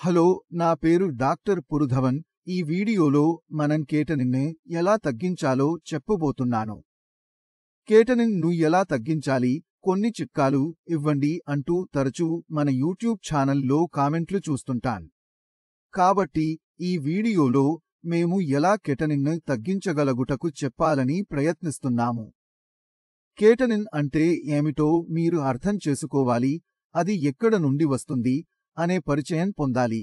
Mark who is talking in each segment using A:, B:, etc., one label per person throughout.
A: Hello, నా పేరు doctor పురుధవన్. ఈ వీడియోలో మనం కేటనిన్ను ఎలా తగ్గించాలో చెప్పబోతున్నాను. కేటనిన్ను ఎలా తగ్గించాలి, కొన్ని చిట్కాలు ఇవ్వండి అంటూ తరచూ మన యూట్యూబ్ ఛానల్లో కామెంట్లు చూస్తుంటాను. కాబట్టి ఈ వీడియోలో మేము ఎలా కేటనిన్ను తగ్గించగలుగుటకు చెప్పాలని ప్రయత్నిస్తున్నాము. కేటనిన్ అంటే ఏమిటో మీరు అర్థం చేసుకోవాలి, అది ఎక్కడ నుండి వస్తుంది అనే పరిచయం పొందాలి.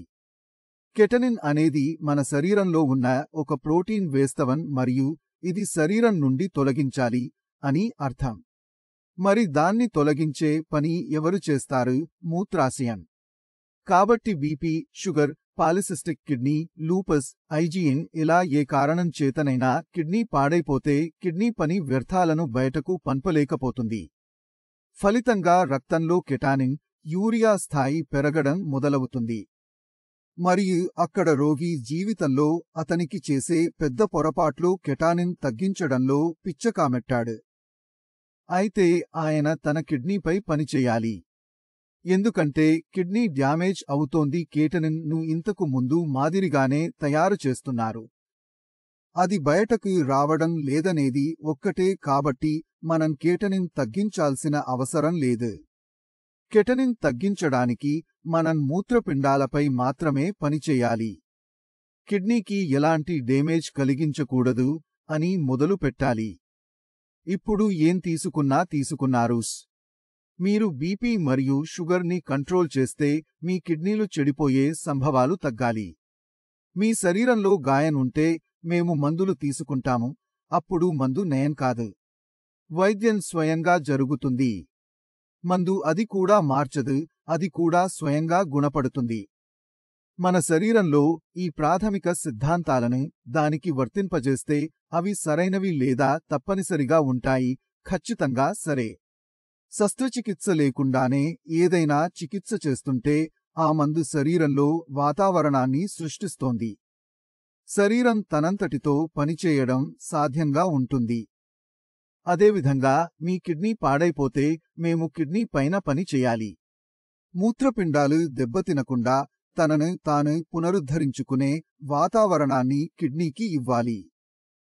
A: కెటనిన్ అనేది మన శరీరంలో ఉన్న ఒక ప్రోటీన్ వేస్తవన్ మరియు ఇది శరీరం నుండి తొలగించాలి అని అర్థం. మరి దాన్ని తొలగించే పని ఎవరు చేస్తారు? మూత్రాశయం. కాబట్టి BP, sugar, polycystic kidney, lupus, IGN ఇలా ఏ కారణం చేతనైనా కిడ్నీ పాడైపోతే కిడ్నీ పని వ్యర్థాలను బయటకు పంపలేకపోతుంది. ఫలితంగా రక్తంలో కెటానిన్, యూరియా స్థాయి పెరగడం మొదలవుతుంది. మరియు అక్కడ రోగి జీవితంలో అతనికి చేసే పెద్ద పొరపాట్లు కెటానిన్ తగ్గించడంలో పిచ్చకామెట్టాడు. అయితే ఆయన తన కిడ్నీపై పనిచేయాలి. ఎందుకంటే కిడ్నీ డ్యామేజ్ అవుతోంది. కేటనిన్ ను ఇంతకు ముందు మాదిరిగానే తయారు చేస్తున్నారు. అది బయటకు రావడం లేదనేది ఒక్కటే. కాబట్టి మనం కేటనిన్ తగ్గించాల్సిన అవసరం లేదు. కెటనిన్ తగ్గించడానికి మనం మూత్రపిండాలపై మాత్రమే పనిచేయాలి. కిడ్నీకి ఎలాంటి డ్యామేజ్ కలిగించకూడదు అని మొదలు పెట్టాలి. ఇప్పుడు ఏం తీసుకున్నారు? మీరు బీపీ మరియు షుగర్ని కంట్రోల్ చేస్తే మీ కిడ్నీలు చెడిపోయే సంభవాలు తగ్గాలి. మీ శరీరంలో గాయం ఉంటే మేము మందులు తీసుకుంటాము. అప్పుడు మందు నయం కాదు, వైద్యం స్వయంగా జరుగుతుంది. మందు అది కూడా మార్చదు, అది కూడా స్వయంగా గుణపడుతుంది. మన శరీరంలో ఈ ప్రాథమిక సిద్ధాంతాలను దానికి వర్తింపజేస్తే అవి సరైనవి లేదా తప్పనిసరిగా ఉంటాయి. ఖచ్చితంగా సరే. శస్త్రచికిత్స లేకుండానే ఏదైనా చికిత్స చేస్తుంటే ఆ మందు శరీరంలో వాతావరణాన్ని సృష్టిస్తోంది. శరీరం తనంతటితో పనిచేయడం సాధ్యంగా ఉంటుంది. అదేవిధంగా మీ కిడ్నీ పాడైపోతే మేము కిడ్నీ పైన పని చేయాలి. మూత్రపిండాలు దెబ్బతినకుండా తనను తాను పునరుద్ధరించుకునే వాతావరణాన్ని కిడ్నీకి ఇవ్వాలి.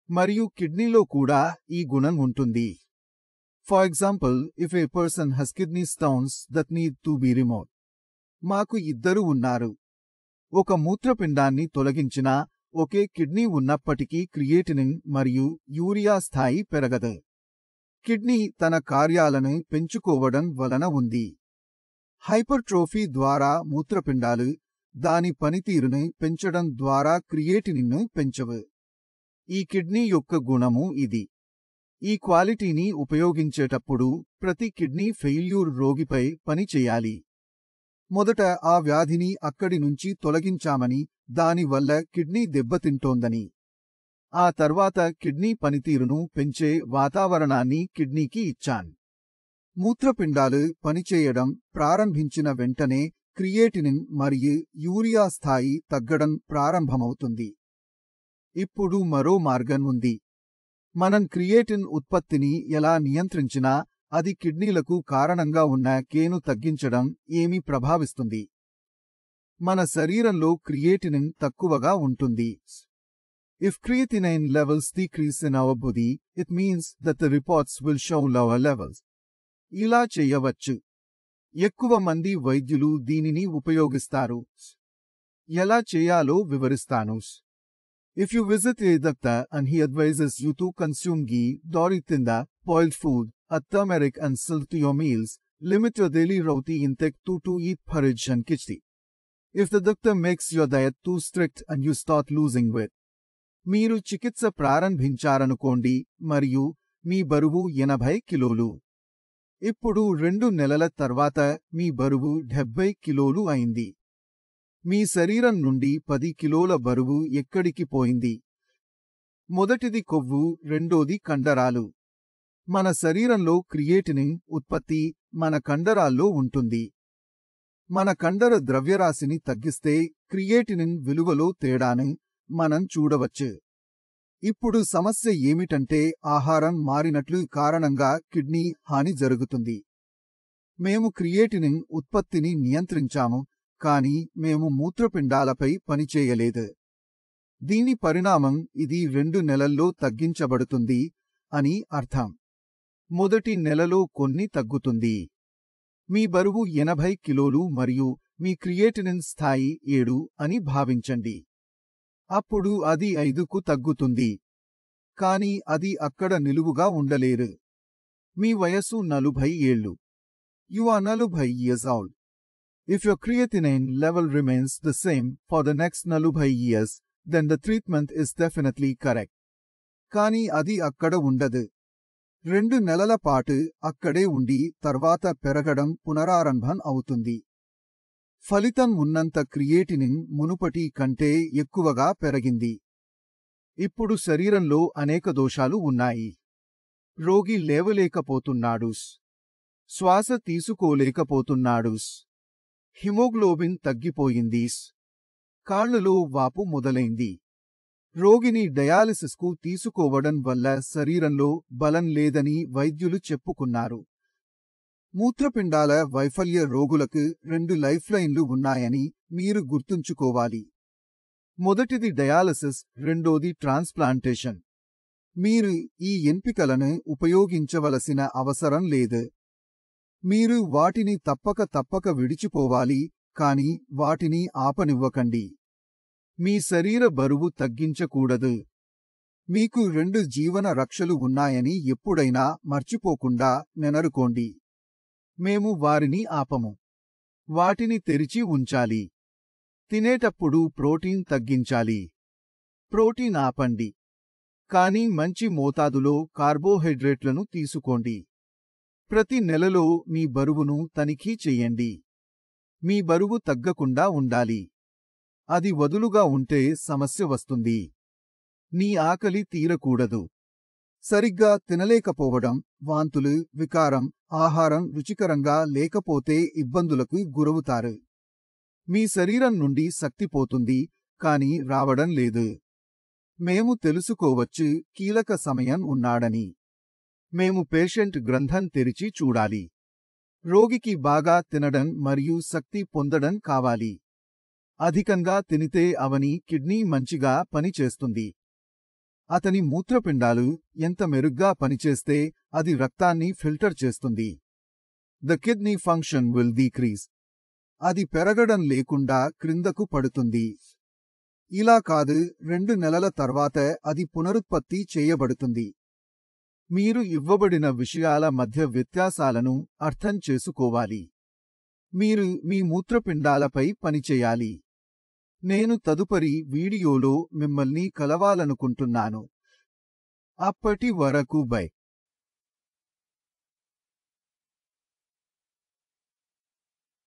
A: మరియు కిడ్నీలో కూడా ఈ గుణం ఉంటుంది. For example, if A person has kidney stones that need to be removed. మాకు ఇద్దరు ఉన్నారు. ఒక మూత్రపిండాన్ని తొలగించినా ఒకే కిడ్నీ ఉన్నప్పటికీ క్రియేటినిన్ మరియు యూరియా స్థాయి పెరగదు. కిడ్నీ తన కార్యాలను పెంచుకోవడం వలన ఉంది. హైపర్ట్రోఫీ ద్వారా మూత్రపిండాలు దాని పనితీరును పెంచడం ద్వారా క్రియేటినిన్ను పెంచవు. ఈ కిడ్నీ యొక్క గుణము ఇది. ఈ క్వాలిటీని ఉపయోగించేటప్పుడు ప్రతి కిడ్నీ ఫెయిల్యూర్ రోగిపై పని చేయాలి. మొదట ఆ వ్యాధిని అక్కడి నుంచి తొలగించామని, దానివల్ల కిడ్నీ దెబ్బతింటోందని. ఆ తర్వాత కిడ్నీ పనితీరును పెంచే వాతావరణాన్ని కిడ్నీకి ఇచ్చాన్. మూత్రపిండాలు పనిచేయడం ప్రారంభించిన వెంటనే క్రియేటినిన్ మరియు యూరియా స్థాయి తగ్గడం ప్రారంభమవుతుంది. ఇప్పుడు మరో మార్గం ఉంది. మనం క్రియేటిన్ ఉత్పత్తిని ఎలా నియంత్రించినా అది కిడ్నీలకు కారణంగా ఉన్న కేను తగ్గించడం ఏమి ప్రభావిస్తుంది. మన శరీరంలో క్రియేటినిన్ తక్కువగా ఉంటుంది. If creatinine levels decrease in our body, it means that the reports will show lower levels. ఇలా చేయవచ్చు. ఎక్కువ మంది వైద్యులు దీనిని ఉపయోగిస్తారు. ఎలా చేయాలో వివరిస్తాను. If you visit a doctor and he advises you to consume ghee, dori tinda, boiled food, turmeric and salt to your meals, limit your daily roti intake to eat porridge and khichdi. If the doctor makes your diet too strict and you start losing weight. మీరు చికిత్స ప్రారంభించారనుకోండి మరియు మీ బరువు 80 కిలోలు. ఇప్పుడు 2 నెలల తర్వాత మీ బరువు 70 కిలోలు అయింది. మీ శరీరం నుండి 10 కిలోల బరువు ఎక్కడికి పోయింది? మొదటిది కొవ్వు, రెండోది కండరాలు. మన శరీరంలో క్రియేటినిన్ ఉత్పత్తి మన కండరాల్లో ఉంటుంది. మన కండర ద్రవ్యరాశిని తగ్గిస్తే క్రియేటినిన్ విలువలో తేడాను మనం చూడవచ్చు. ఇప్పుడు సమస్య ఏమిటంటే ఆహారం మారినట్లు కారణంగా కిడ్నీ హాని జరుగుతుంది. మేము క్రియేటినిన్ ఉత్పత్తిని నియంత్రించాము, కానీ మేము మూత్రపిండాలపై పనిచేయలేదు. దీని పరిణామం ఇది 2 నెలల్లో తగ్గించబడుతుంది అని అర్థం. మొదటి నెలలో కొన్ని తగ్గుతుంది. మీ బరువు 80 కిలోలు మరియు మీ క్రియేటినిన్ స్థాయి 7 అని భావించండి. అప్పుడు అది 5కు తగ్గుతుంది. కానీ అది అక్కడ నిలువుగా ఉండలేరు. మీ వయస్సు 40 ఏళ్లు. You are 40 years old. If your creatinine level remains the same for the next 40 years, then the treatment is definitely correct. కానీ అది అక్కడ ఉండదు. 2 నెలల పాటు అక్కడే ఉండి తర్వాత పెరగడం పునరారంభం అవుతుంది. ఫలితం ఉన్నంత క్రియేటినిన్ మునుపటి కంటే ఎక్కువగా పెరిగింది. ఇప్పుడు శరీరంలో అనేక దోషాలు ఉన్నాయి. రోగి లేవలేకపోతున్నాడు. శ్వాస తీసుకోలేకపోతున్నాడు. హిమోగ్లోబిన్ తగ్గిపోయింది. కాళ్లలో వాపు మొదలైంది. రోగిని డయాలిసిస్కు తీసుకోవడం వల్ల శరీరంలో బలం లేదని వైద్యులు చెప్పుకున్నారు. మూత్రపిండాల వైఫల్య రోగులకు 2 లైఫ్లైన్లు ఉన్నాయని మీరు గుర్తుంచుకోవాలి. మొదటిది డయాలసిస్, రెండోది ట్రాన్స్ప్లాంటేషన్. మీరు ఈ ఎంపికలను ఉపయోగించవలసిన అవసరం లేదు. మీరు వాటిని తప్పక విడిచిపోవాలి, కాని వాటిని ఆపనివ్వకండి. మీ శరీర బరువు తగ్గించకూడదు. మీకు 2 జీవన రక్షలు ఉన్నాయని ఎప్పుడైనా మర్చిపోకుండా నెనరుకోండి. మేము వారిని ఆపము. వాటిని తెరిచి ఉంచాలి. తినేటప్పుడు ప్రోటీన్ తగ్గించాలి. ప్రోటీన్ ఆపండి. కానీ మంచి మోతాదులో కార్బోహైడ్రేట్లను తీసుకోండి. ప్రతి నెలలో మీ బరువును తనిఖీ చెయ్యండి. మీ బరువు తగ్గకుండా ఉండాలి. అది వదులుగా ఉంటే సమస్య వస్తుంది. నీ ఆకలి తీరకూడదు. సరిగ్గా తినలేకపోవడం, వాంతులు, వికారం, ఆహారం రుచికరంగా లేకపోతే ఇబ్బందులకు గురవుతారు. మీ శరీరం నుండి శక్తి పోతుంది, కాని రావడం లేదు. మేము తెలుసుకోవచ్చు కీలక సమయం ఉన్నాడని. మేము పేషెంట్ గ్రంథం తెరిచి చూడాలి. రోగికి బాగా తినడం మరియు శక్తి పొందడం కావాలి. అధికంగా తినితే అవని కిడ్నీ మంచిగా పనిచేస్తుంది. అతని మూత్రపిండాలు ఎంత మెరుగ్గా పనిచేస్తే అది రక్తాన్ని ఫిల్టర్ చేస్తుంది. The kidney function will decrease. అది పెరగడం లేకుండా క్రిందకు పడుతుంది. ఇలా కాదు, 2 నెలల తర్వాత అది పునరుత్పత్తి చేయబడుతుంది. మీరు ఇవ్వబడిన విషయాల మధ్య వ్యత్యాసాలను అర్థం చేసుకోవాలి. మీరు మీ మూత్రపిండాలపై పనిచేయాలి. నేను తదుపరి వీడియోలో మిమ్మల్ని కలవాలనుకుంటున్నాను. అప్పటి వరకు బై.